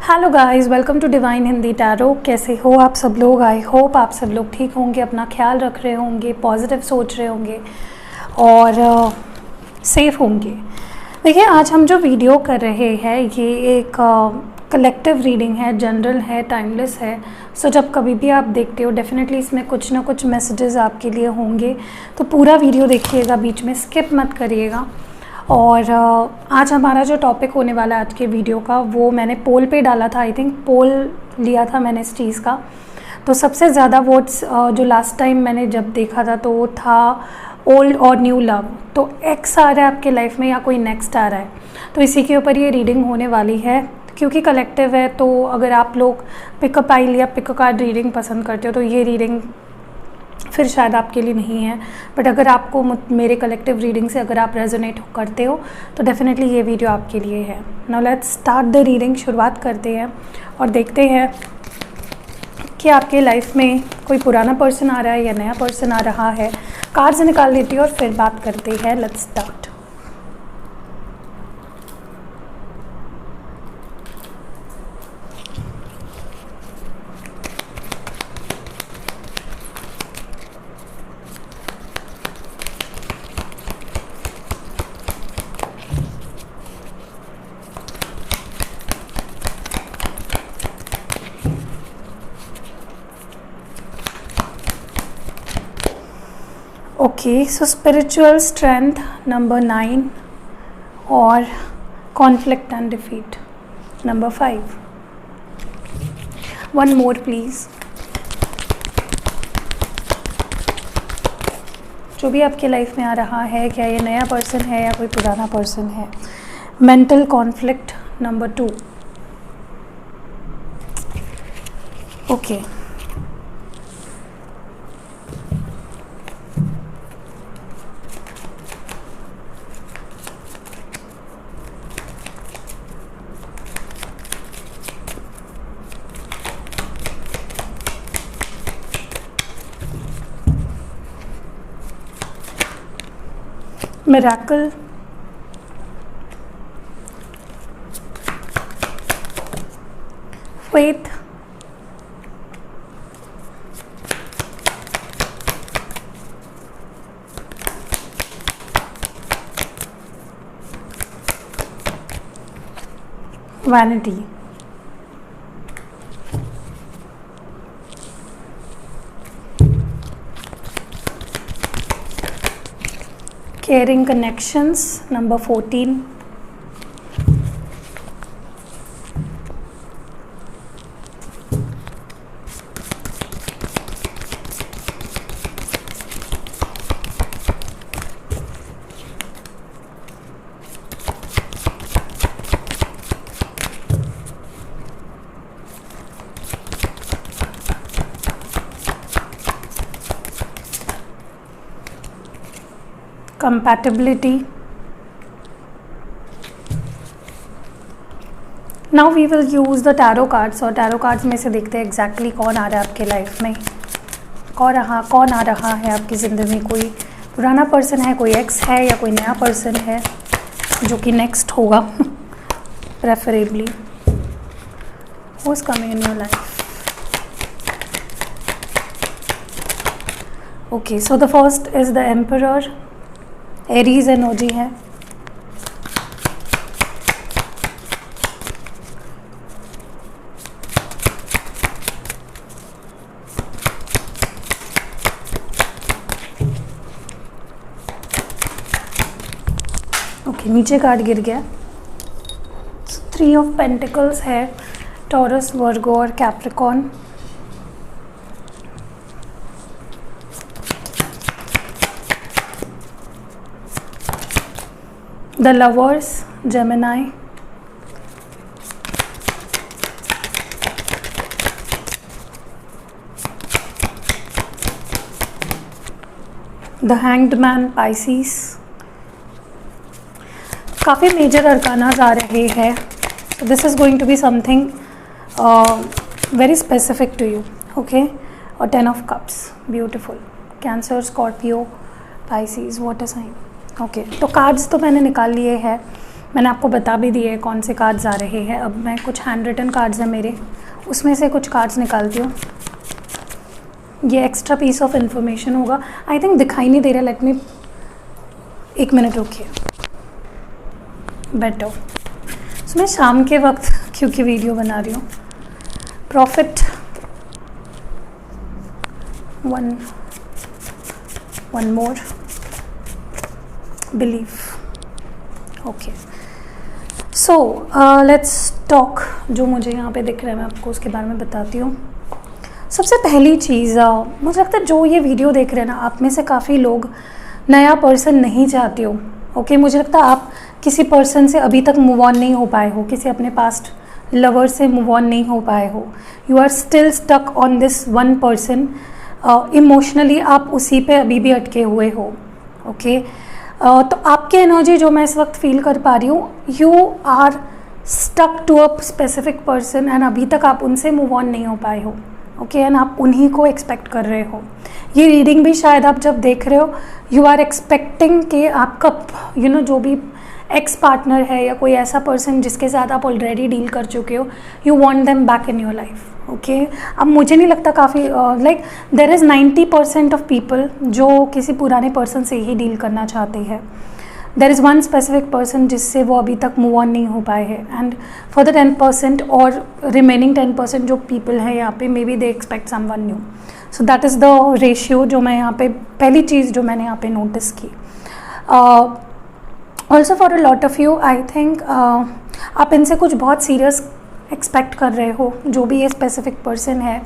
Hello guys, welcome to divine Hindi tarot. कैसे हो आप सब लोग? आई होप आप सब लोग ठीक होंगे, अपना ख्याल रख रहे होंगे, पॉजिटिव सोच रहे होंगे और सेफ होंगे। देखिए, आज हम जो वीडियो कर रहे हैं ये एक कलेक्टिव रीडिंग है, जनरल है, टाइमलेस है। सो जब कभी भी आप देखते हो डेफिनेटली इसमें कुछ ना कुछ मैसेजेस आपके लिए होंगे, तो पूरा वीडियो देखिएगा, बीच में स्किप मत करिएगा। और आज हमारा जो टॉपिक होने वाला है आज के वीडियो का, वो मैंने पोल पे डाला था। आई थिंक पोल लिया था मैंने इस चीज़ का। तो सबसे ज़्यादा वोट्स जो लास्ट टाइम मैंने जब देखा था तो वो था ओल्ड और न्यू लव। तो एक्स आ रहा है आपके लाइफ में या कोई नेक्स्ट आ रहा है, तो इसी के ऊपर ये रीडिंग होने वाली है। क्योंकि कलेक्टिव है तो अगर आप लोग पिकअप आइल या पिक कार्ड रीडिंग पसंद करते हो तो ये रीडिंग फिर शायद आपके लिए नहीं है। बट अगर आपको मेरे कलेक्टिव रीडिंग से अगर आप रेजोनेट करते हो तो डेफिनेटली ये वीडियो आपके लिए है। Now let's start the reading. शुरुआत करते हैं और देखते हैं कि आपके लाइफ में कोई पुराना पर्सन आ रहा है या नया पर्सन आ रहा है। कार्ड्स निकाल लेती हूँ और फिर बात करते हैं। Let's start. Okay, so spiritual strength number 9 और conflict and defeat number 5। One more please. जो भी आपके लाइफ में आ रहा है, क्या ये नया पर्सन है या कोई पुराना पर्सन है। Mental conflict number 2। Okay, miracle, faith, vanity. Caring connections number 14। compatibility. Now we will use the tarot cards और tarot cards में से देखते हैं exactly कौन आ रहा है आपके लाइफ में, कौन आ रहा है आपकी ज़िंदगी में। कोई पुराना पर्सन है, कोई एक्स है या कोई नया पर्सन है जो कि नेक्स्ट होगा preferably. Who's coming in your life? Okay, so the first is the Emperor. Aries energy है। ओके, नीचे कार्ड गिर गया। 3 ऑफ पेंटिकल्स है, टॉरस, वर्गो और Capricorn. The Lovers, Gemini, The Hanged Man, Pisces। काफ़ी मेजर अरकानाज आ रहे हैं। This is going to be something very specific to you. Okay, और 10 of cups, beautiful. Cancer, Scorpio, Pisces, water sign. Okay, तो cards तो मैंने निकाल लिए हैं। मैंने आपको बता भी दिए कौन से कार्ड्स आ रहे हैं। अब मैं कुछ हैंड रिटन कार्ड्स हैं मेरे, उसमें से कुछ कार्ड्स निकालती हूँ। ये एक्स्ट्रा पीस ऑफ इंफॉर्मेशन होगा। आई थिंक दिखाई नहीं दे रहा, लेट मी 1 मिनट रुकिए। बेटर सो मैं शाम के वक्त क्योंकि वीडियो बना रही हूँ। Profit one more believe. Okay, so let's talk. जो मुझे यहाँ पे दिख रहा है मैं आपको उसके बारे में बताती हूँ। सबसे पहली चीज़, मुझे लगता है जो ये वीडियो देख रहे हैं ना, आप में से काफ़ी लोग नया पर्सन नहीं चाहते हो। ओके, मुझे लगता है आप किसी पर्सन से अभी तक मूव ऑन नहीं हो पाए हो, किसी अपने पास्ट लवर से मूव ऑन नहीं हो पाए हो। You are still stuck on this one person. Emotionally आप उसी पे अभी भी अटके हुए हो। ओके, तो आपकी एनर्जी जो मैं इस वक्त फील कर पा रही हूँ, you are stuck to a specific person and अभी तक आप उनसे मूव ऑन नहीं हो पाए हो। ओके, एंड आप उन्हीं को एक्सपेक्ट कर रहे हो। ये रीडिंग भी शायद आप जब देख रहे हो, यू आर एक्सपेक्टिंग कि आपका जो भी एक्स पार्टनर है या कोई ऐसा पर्सन जिसके साथ आप ऑलरेडी डील कर चुके हो, you want them back in your life. Okay, अब मुझे नहीं लगता काफ़ी like there is 90% of people जो किसी पुराने पर्सन से ही डील करना चाहते हैं। There is one specific person जिससे वो अभी तक मूव ऑन नहीं हो पाए हैं, एंड फॉर द 10% और रिमेनिंग 10% जो पीपल हैं यहाँ पे, may be they expect someone new. So that is the ratio जो मैं यहाँ पे, पहली चीज़ जो मैंने यहाँ पे नोटिस की। Also for a lot of you, I think आप इनसे कुछ बहुत सीरियस एक्सपेक्ट कर रहे हो। जो भी ये स्पेसिफिक पर्सन है,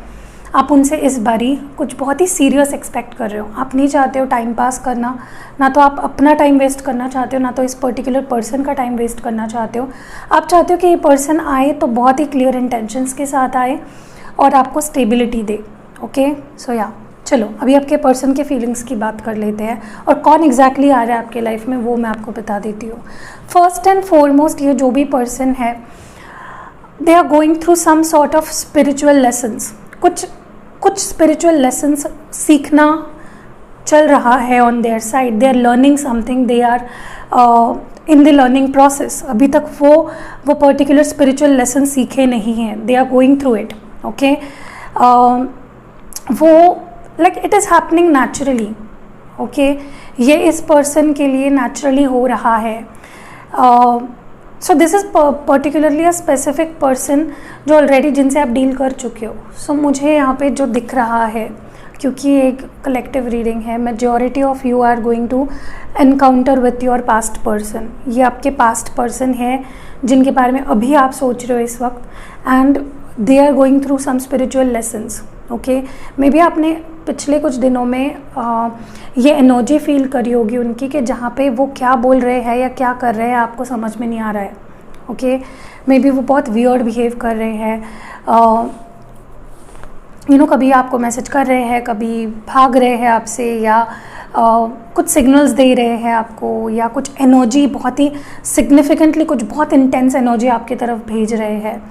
आप उनसे इस बारी कुछ बहुत ही सीरियस एक्सपेक्ट कर रहे हो। आप नहीं चाहते हो टाइम पास करना, ना तो आप अपना टाइम वेस्ट करना चाहते हो, ना तो इस पर्टिकुलर पर्सन का टाइम वेस्ट करना चाहते हो। आप चाहते हो कि ये पर्सन आए तो बहुत ही क्लियर इंटेंशंस के साथ आए और आपको स्टेबिलिटी दे। ओके, सो या चलो अभी आपके पर्सन के फीलिंग्स की बात कर लेते हैं, और कौन एग्जैक्टली आ रहा है आपके लाइफ में वो मैं आपको बता देती हूँ। फर्स्ट एंड फॉरमोस्ट, ये जो भी पर्सन है, they are going through some sort of spiritual lessons. कुछ स्पिरिचुअल लेसन्स सीखना चल रहा है on their side. They are learning something, they are in the learning process. अभी तक वो पर्टिकुलर स्पिरिचुअल लेसन सीखे नहीं हैं, they are going through it. Okay, वो like it is happening naturally. Okay, ये इस पर्सन के लिए नेचुरली हो रहा है। So this is particularly a specific person जो ऑलरेडी जिनसे आप डील कर चुके हो। सो मुझे यहाँ पे जो दिख रहा है, क्योंकि एक कलेक्टिव रीडिंग है, majority of you are going to encounter with your past person. ये आपके पास्ट पर्सन है जिनके बारे में अभी आप सोच रहे हो इस वक्त, and they are going through some spiritual lessons. Okay, maybe आपने पिछले कुछ दिनों में ये एनर्जी फील करी होगी उनकी कि जहाँ पे वो क्या बोल रहे हैं या क्या कर रहे हैं आपको समझ में नहीं आ रहा है। ओके, मे बी वो बहुत वियर्ड बिहेव कर रहे हैं, कभी आपको मैसेज कर रहे हैं, कभी भाग रहे हैं आपसे, या कुछ सिग्नल्स दे रहे हैं आपको, या कुछ एनर्जी बहुत ही सिग्निफिकेंटली, कुछ बहुत इंटेंस एनर्जी आपकी तरफ भेज रहे हैं,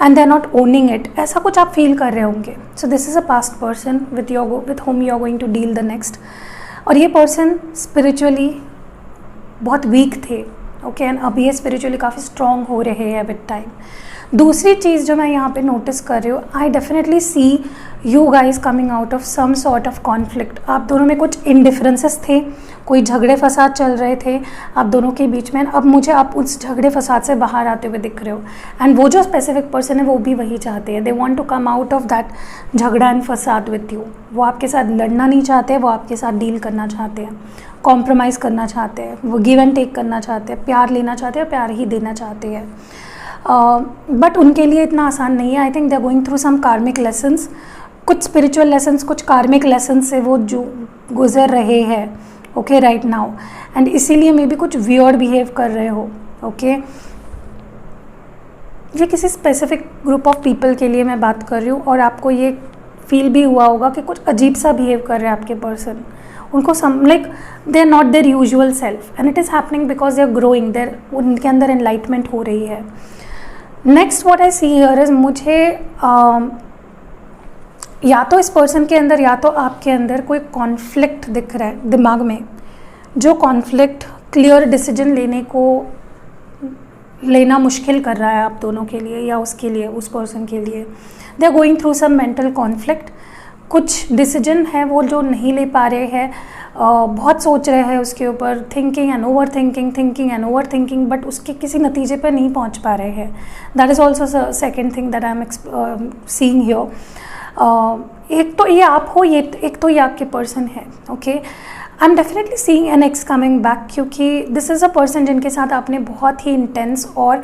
and they are not owning it. ऐसा कुछ आप फील कर रहे होंगे। So this is a past person with whom you are going to deal the next. और ये पर्सन स्पिरिचुअली बहुत वीक थे। ओके, एंड अभी ये स्पिरिचुअली काफ़ी स्ट्रॉन्ग हो रहे हैं विद टाइम। दूसरी चीज़ जो मैं यहाँ पे नोटिस कर रही हूँ, I definitely see you guys coming out of some sort of conflict. आप दोनों में कुछ इनडिफरेंसेस थे, कोई झगड़े फसाद चल रहे थे आप दोनों के बीच में। अब मुझे आप उस झगड़े फसाद से बाहर आते हुए दिख रहे हो, एंड वो जो स्पेसिफिक पर्सन है वो भी वही चाहते हैं। They want to come out of that झगड़ा एंड फसाद विथ यू। वो आपके साथ लड़ना नहीं चाहते, वो आपके साथ डील करना चाहते हैं, कॉम्प्रोमाइज़ करना चाहते हैं, वो गिव एंड टेक करना चाहते हैं, प्यार लेना चाहते हैं, प्यार ही देना चाहते हैं। बट उनके लिए इतना आसान नहीं है। I think they are going through some karmic lessons, कुछ स्पिरिचुअल लेसन्स, कुछ कार्मिक लेसन्स से वो जो गुजर रहे हैं। ओके, राइट नाउ, एंड इसीलिए मे बी कुछ वियर्ड बिहेव कर रहे हो। ओके, ये किसी स्पेसिफिक ग्रुप ऑफ पीपल के लिए मैं बात कर रही हूँ, और आपको ये फील भी हुआ होगा कि कुछ अजीब सा बिहेव कर रहे हैं आपके पर्सन। उनको like they are not their usual self, and it is happening because they are growing, there उनके अंदर एनलाइटमेंट हो रही है। Next what I see here is, मुझे या तो इस पर्सन के अंदर या तो आपके अंदर कोई कॉन्फ्लिक्ट दिख रहा है दिमाग में, जो कॉन्फ्लिक्ट क्लियर डिसीजन लेने को लेना मुश्किल कर रहा है आप दोनों के लिए या उसके लिए, उस पर्सन के लिए। They are going through some mental conflict. कुछ डिसीजन है वो जो नहीं ले पा रहे हैं, बहुत सोच रहे हैं उसके ऊपर, thinking and over thinking, but उसके किसी नतीजे पर नहीं पहुंच पा रहे हैं। That is also second thing that I am seeing here. एक तो ये आप हो, एक तो ये आपके पर्सन है। Okay, I am definitely seeing an ex coming back, क्योंकि दिस इज़ अ पर्सन जिनके साथ आपने बहुत ही इंटेंस और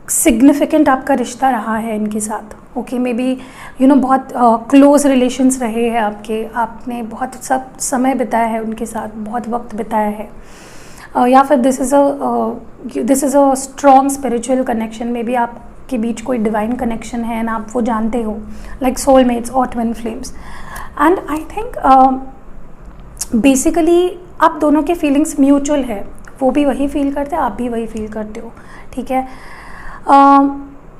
सिग्निफिकेंट आपका रिश्ता रहा है इनके साथ। Okay, may be you know बहुत क्लोज रिलेशंस रहे हैं आपके, आपने बहुत सब समय बिताया है उनके साथ, बहुत वक्त बिताया है, या फिर this is a strong spiritual connection. May be आपके बीच कोई डिवाइन कनेक्शन है एंड आप वो जानते हो, लाइक सोलमेट्स और twin flames. And I think basically आप दोनों के फीलिंग्स म्यूचुअल है, वो भी वही फील करते हैं, आप भी वही फील करते हो। ठीक है,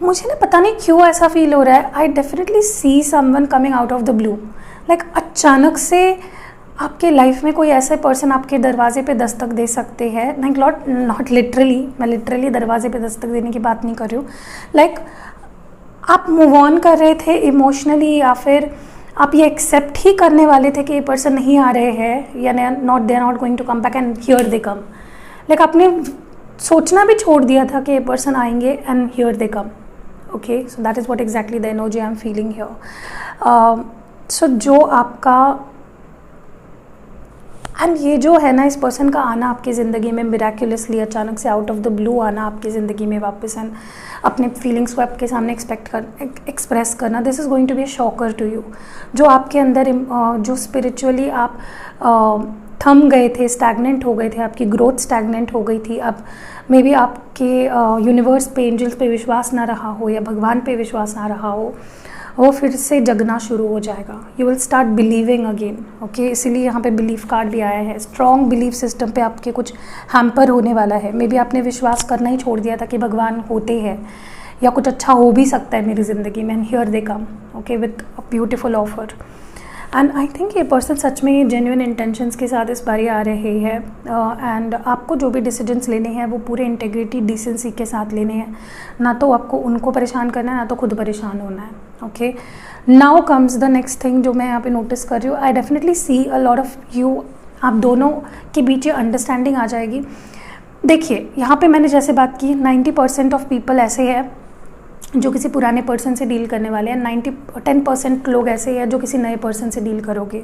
मुझे ना पता नहीं क्यों ऐसा फील हो रहा है, आई definitely see someone coming out of the blue. Like अचानक से आपके लाइफ में कोई ऐसे पर्सन आपके दरवाजे पे दस्तक दे सकते हैं। लाइक नॉट लिटरली, मैं लिटरली दरवाजे पे दस्तक देने की बात नहीं कर रही हूँ। लाइक आप मूव ऑन कर रहे थे इमोशनली, या फिर आप ये एक्सेप्ट ही करने वाले थे कि ये पर्सन नहीं आ रहे हैं, या they are not going to come back, and here they come. Like आपने सोचना भी छोड़ दिया था कि ये पर्सन आएंगे and here they come. Okay, so that is what exactly the energy I am feeling here. So जो आपका एंड ये जो है ना, इस पर्सन का आना आपकी ज़िंदगी में मिराक्युलसली, अचानक से आउट ऑफ द ब्लू आना आपकी ज़िंदगी में वापस, एंड अपने फीलिंग्स को आपके सामने एक्सप्रेस करना, this is going to be a shocker to you. जो आपके अंदर जो स्पिरिचुअली आप थम गए थे, स्टैगनेंट हो गए थे, आपकी ग्रोथ स्टैगनेंट हो गई थी, अब मे बी आपके यूनिवर्स पे, एंजल्स पे विश्वास ना रहा हो, या भगवान पे विश्वास ना रहा हो, वो फिर से जगना शुरू हो जाएगा। You will start believing again. Okay, इसीलिए यहाँ पे बिलीफ कार्ड भी आया है। स्ट्रॉन्ग बिलीफ सिस्टम पे आपके कुछ हैम्पर होने वाला है। मे बी आपने विश्वास करना ही छोड़ दिया था कि भगवान होते हैं या कुछ अच्छा हो भी सकता है मेरी ज़िंदगी में, and here they come. Okay, with a beautiful offer. And I think ये पर्सन सच में जेन्युइन इंटेंशंस के साथ इस बारी आ रहे हैं, एंड आपको जो भी डिसीजंस लेने हैं वो पूरे इंटेग्रिटी, डिसेंसी के साथ लेने हैं। ना तो आपको उनको परेशान करना है, ना तो खुद परेशान होना है। Okay, now comes the next thing जो मैं यहाँ पे नोटिस कर रही हूँ। I definitely see a lot of you, आप दोनों के बीच ये अंडरस्टैंडिंग आ जाएगी। देखिए, यहाँ पे मैंने जैसे बात की, 90% ऑफ पीपल ऐसे हैं जो किसी पुराने पर्सन से डील करने वाले हैं, 10% लोग ऐसे हैं जो किसी नए पर्सन से डील करोगे।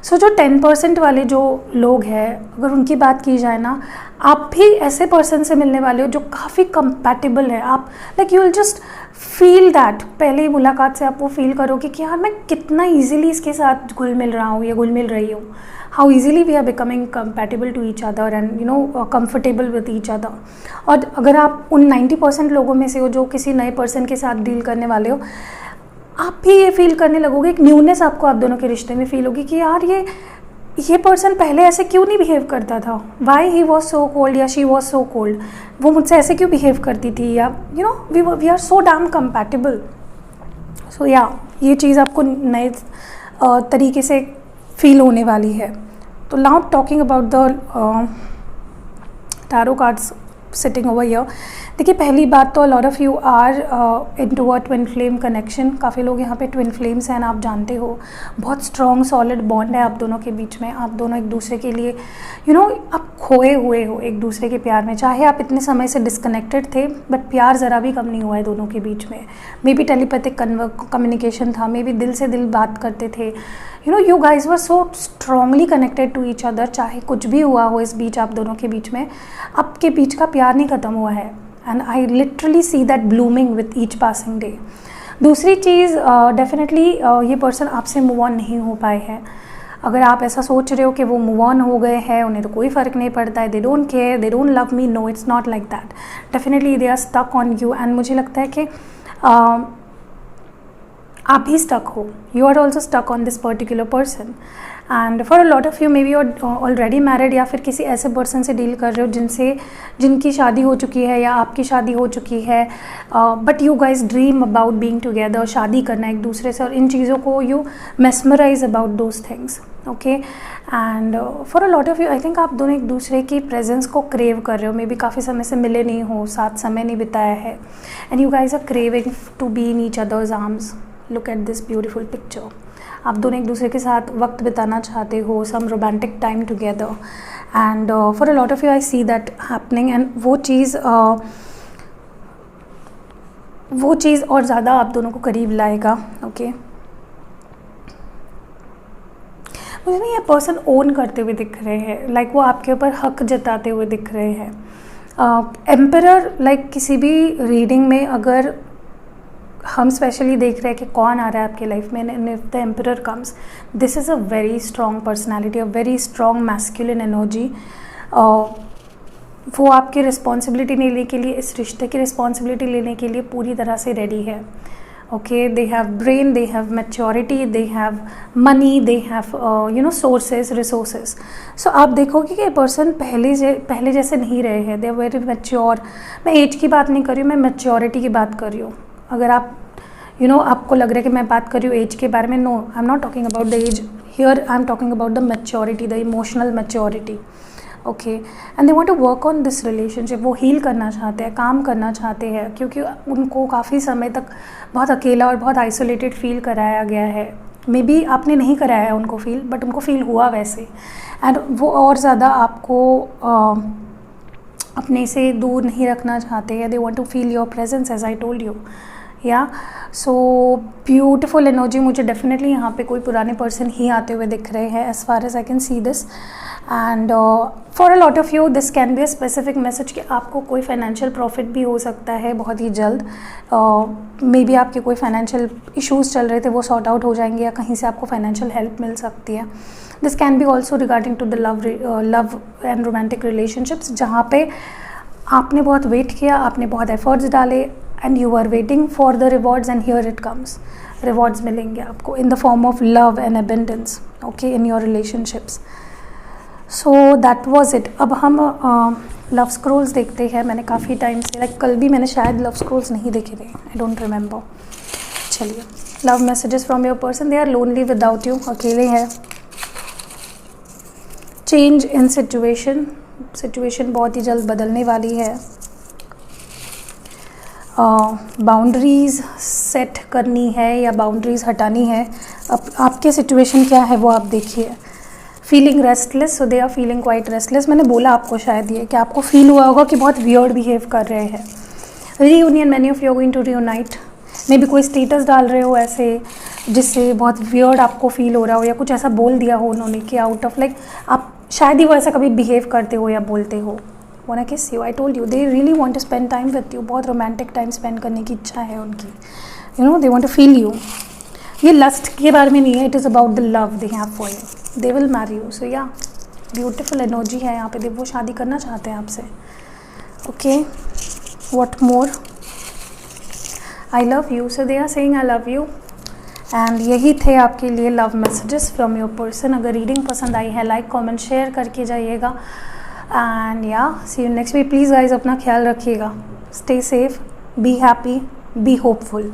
सो जो 10% वाले जो लोग हैं, अगर उनकी बात की जाए ना, आप भी ऐसे पर्सन से मिलने वाले हो जो काफ़ी कंपैटिबल है। आप like you will just feel that, पहले ही मुलाकात से आप वो फील करोगे कि यार मैं कितना ईजिली इसके साथ घुल मिल रहा हूँ या घुल मिल रही हूँ। How easily we are becoming compatible to each other and you know comfortable with each other. और अगर आप उन 90% लोगों में से हो जो किसी नए पर्सन के साथ डील करने वाले हो, आप भी ये फील करने लगोगे, एक न्यूनेस आपको आप दोनों के रिश्ते में फील होगी कि यार ये पर्सन पहले ऐसे क्यों नहीं बिहेव करता था, why he was so cold या शी वॉज सो कोल्ड, वो मुझसे ऐसे क्यों बिहेव करती थी, या you know we are so damn compatible. So या ये चीज़ आपको नए तरीके से फील होने वाली है। तो now talking about the tarot cards sitting over here. देखिए, पहली बात तो lot of you are into a twin flame connection. काफ़ी लोग यहाँ पे ट्विन फ्लेम्स हैं, आप जानते हो, बहुत स्ट्रॉन्ग सॉलिड बॉन्ड है आप दोनों के बीच में। आप दोनों एक दूसरे के लिए यू नो आप खोए हुए हो एक दूसरे के प्यार में। चाहे आप इतने समय से डिस्कनेक्टेड थे, बट प्यार ज़रा भी कम नहीं हुआ है दोनों के बीच में। मे बी टेलीपैथिक कम्युनिकेशन था, मे बी दिल से दिल बात करते थे। You know you guys were so strongly connected to each other. चाहे कुछ भी हुआ हो इस बीच आप दोनों के बीच में, आपके बीच का प्यार नहीं ख़त्म हुआ है। And I literally see that blooming with each passing day. दूसरी चीज़, डेफिनेटली ये पर्सन आपसे मूव ऑन नहीं हो पाए हैं। अगर आप ऐसा सोच रहे हो कि वो मूव ऑन हो गए हैं, उन्हें तो कोई फ़र्क नहीं पड़ता है, they don't care, they don't love me, no it's not like that. Definitely they are stuck on you, and मुझे लगता है कि आप भी स्टक हो, you are also stuck on this particular person. And for a lot of you may be already married, या फिर किसी ऐसे पर्सन से डील कर रहे हो जिनकी शादी हो चुकी है या आपकी शादी हो चुकी है, but you guys dream about being together, शादी करना एक दूसरे से, और इन चीज़ों को you mesmerise about those things. Okay. And for a lot of you I think आप दोनों एक दूसरे की प्रेजेंस को क्रेव कर रहे हो, मे बी काफ़ी समय से मिले नहीं हो, साथ समय नहीं बिताया है, and you guys are craving to be in each other's arms. Look at this beautiful picture. आप दोनों एक दूसरे के साथ वक्त बिताना चाहते हो, some romantic time together, and for a lot of you I see that happening, and वो चीज़ और ज़्यादा आप दोनों को करीब लाएगा। ओके मुझे ना ये पर्सन ओन करते हुए दिख रहे हैं, लाइक वो आपके ऊपर हक जताते हुए दिख रहे हैं। एम्परर लाइक किसी भी रीडिंग में अगर हम स्पेशली देख रहे हैं कि कौन आ रहा है आपके लाइफ में, and if the emperor comes, this is a very strong personality, a very strong masculine energy. वो आपकी रिस्पॉन्सिबिलिटी लेने के लिए, इस रिश्ते की रिस्पॉन्सिबिलिटी लेने के लिए पूरी तरह से रेडी है। Okay they have brain, they have maturity, they have money, they have sources, resources. So आप देखोगे कि पर्सन पहले जैसे नहीं रहे हैं, दे आर वेरी मैच्योर। मैं एज की बात नहीं कर रही हूँ, मैं मैच्योरिटी की बात कर रही हूँ। अगर आप आपको लग रहा है कि मैं बात कर रही हूँ एज के बारे में, no I am not talking about the age here, I am talking about the maturity, the emotional maturity. Okay and they want to work on this relationship. वो हील करना चाहते हैं, काम करना चाहते हैं, क्योंकि उनको काफ़ी समय तक बहुत अकेला और बहुत आइसोलेटेड फील कराया गया है। मे बी आपने नहीं कराया है उनको फील, बट उनको फील हुआ वैसे, एंड वो और ज़्यादा आपको अपने से दूर नहीं रखना चाहते हैं। They want to feel your presence as I told you. या सो ब्यूटिफुल एनर्जी। मुझे डेफिनेटली यहाँ पे कोई पुराने पर्सन ही आते हुए दिख रहे हैं, as far as I can see this. And for a lot of you this can be a specific message कि आपको कोई फाइनेंशियल प्रॉफिट भी हो सकता है बहुत ही जल्द। मे बी आपके कोई फाइनेंशियल इश्यूज़ चल रहे थे, वो सॉर्ट आउट हो जाएंगे, या कहीं से आपको फाइनेंशियल हेल्प मिल सकती है। This can be also regarding to the love and romantic relationships, जहाँ पे आपने बहुत वेट किया, आपने बहुत एफर्ट्स डाले, and you are waiting for the rewards, and here it comes. Rewards मिलेंगे आपको in the form of love and abundance, okay, in your relationships. So that was it. अब हम लव स्क्रोल्स देखते हैं। मैंने काफ़ी टाइम से, लाइक कल भी मैंने शायद लव स्क्रोल्स नहीं देखे थे, आई डोंट रिमेंबर। चलिए, love messages from your person. They are lonely without you, अकेले हैं। चेंज इन सिचुएशन, सिचुएशन बहुत ही जल्द बदलने वाली है। बाउंड्रीज़ सेट करनी है या बाउंड्रीज़ हटानी है। अब आपके सिचुएशन क्या है वो आप देखिए। Feeling restless, so they are feeling quite restless. मैंने बोला आपको शायद ये कि आपको फील हुआ होगा कि बहुत वियर्ड बिहेव कर रहे हैं। Reunion, many of you are going to reunite. Maybe कोई स्टेटस डाल रहे हो ऐसे जिससे बहुत वियर्ड आपको फील हो रहा हो, या कुछ ऐसा बोल दिया हो उन्होंने कि आउट ऑफ लाइक आप शायद ही वो ऐसा कभी बिहेव करते हो या बोलते हो। Want to kiss you, I told you they really want to spend time with you. बहुत रोमांटिक टाइम स्पेंड करने की इच्छा है उनकी। They want to feel you. ये लस्ट के बारे में नहीं है, it is about the love they have for you. They will marry you. So या ब्यूटिफुल एनर्जी है यहाँ पे। वो शादी करना चाहते हैं आपसे। Okay, what more? I love you. So they are saying I love you. And यही थे आपके लिए love messages from your person. अगर रीडिंग पसंद आई है, लाइक कमेंट शेयर करके जाइएगा। एंड या see you next week. Please guys अपना ख्याल रखिएगा। Stay safe, be happy, be hopeful.